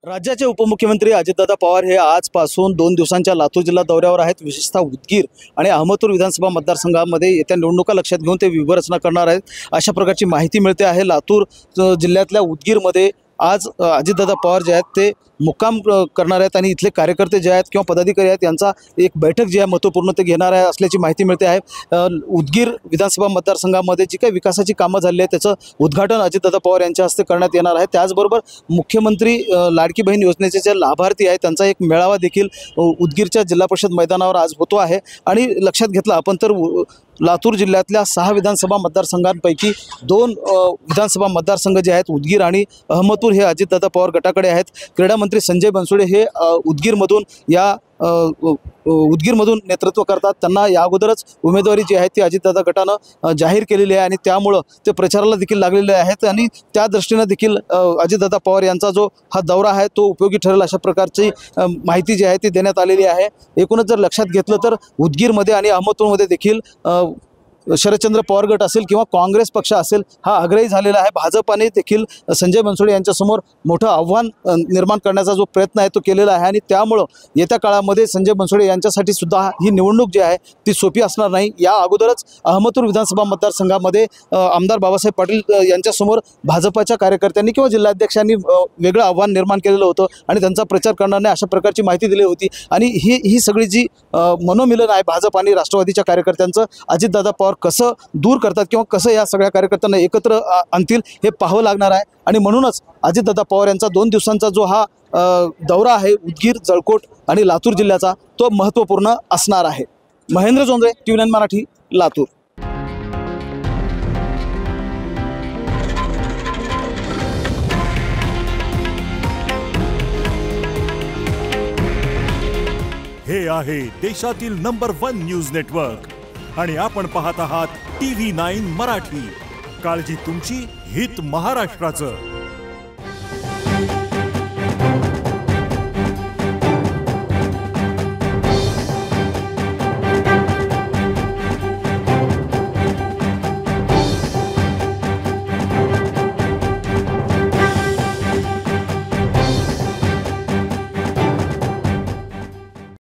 राज्याचे उपमुख्यमंत्री अजितदादा पवार हे आजपासून 2 दिवसांच्या लातूर जिल्हा दौऱ्यावर आहेत। विशेषतः उदगीर आणि अहमदपूर विधानसभा मतदारसंघामध्ये येत्या निवडणुका लक्षात घेऊन ते व्यूहरचना करणार आहेत, अशा प्रकारची माहिती मिळते आहे। लातूर जिल्ह्यातल्या उदगीरमध्ये आज अजितदादा पवार जे आहेत ते मुक्काम करणार आहेत आणि इथले कार्यकर्ते जे आहेत किंवा पदाधिकारी आहेत यांचा एक बैठक जी आहे महत्त्वपूर्ण ते घेणार आहे असल्याची माहिती मिळते आहे। उदगीर विधानसभा मतदारसंघामध्ये जी काही विकासाची कामं झाली आहेत त्याचं उद्घाटन अजितदादा पवार यांच्या हस्ते करण्यात येणार आहे। त्याचबरोबर मुख्यमंत्री लाडकी बहीण योजनेचे जे लाभार्थी आहेत त्यांचा एक मेळावा देखील उदगीरच्या जिल्हा परिषद मैदानावर आज होतो आहे। आणि लक्षात घेतलं आपण तर लातूर जिल्ह्यातल्या 6 विधानसभा मतदारसंघांपैकी 2 विधानसभा मतदारसंघ जे आहेत उदगीर आणि अहमदपूर हे अजितदादा पवार गटाकडे आहेत। क्रीडा मंत्री संजय बनसोडे हे उदगीरमधून नेतृत्व करतात। त्यांना या अगोदरच उमेदवारी जी आहे ती अजितदादा गटानं जाहीर केलेली आहे आणि त्यामुळं ते प्रचाराला देखील लागलेले आहेत आणि त्या दृष्टीनं देखील अजितदादा पवार यांचा जो हा दौरा आहे तो उपयोगी ठरेल अशा प्रकारची माहिती जी आहे ती देण्यात आलेली आहे। एकूणच जर लक्षात घेतलं तर उदगीरमध्ये आणि अहमदपूरमध्ये देखील शरदचंद्र पवार गट असेल किंवा काँग्रेस पक्ष असेल हा आग्रही झालेला आहे। भाजपाने देखील संजय बनसोडे यांच्यासमोर मोठं आव्हान निर्माण करण्याचा जो प्रयत्न आहे तो केलेला आहे आणि त्यामुळं येत्या काळामध्ये संजय बनसोडे यांच्यासाठी सुद्धा ही निवडणूक जी आहे ती सोपी असणार नाही। या अगोदरच अहमदपूर विधानसभा मतदारसंघामध्ये आमदार बाबासाहेब पाटील यांच्यासमोर भाजपाच्या कार्यकर्त्यांनी किंवा जिल्हाध्यक्षांनी वेगळं आव्हान निर्माण केलेलं होतं आणि त्यांचा प्रचार करणार नाही अशा प्रकारची माहिती दिली होती। आणि ही सगळी जी मनोमिलन आहे भाजप आणि राष्ट्रवादीच्या कार्यकर्त्यांचं अजितदादा पवार कसं दूर करतात किंवा कसं या सगळ्या कार्यकर्त्यांना एकत्र आणतील हे पाहावं लागणार आहे। आणि म्हणूनच अजितदादा पवार यांचा 2 दिवसांचा जो हा दौरा आहे उदगीर, जळकोट आणि लातूर जिल्ह्याचा तो महत्त्वपूर्ण असणार आहे। महेंद्र जोंधळे, TV9 मराठी, लातूर। हे आहे देशातील नंबर 1 न्यूज नेटवर्क आणि आपण पाहत आहात TV9 मराठी। काळजी तुमची, हित महाराष्ट्राचं।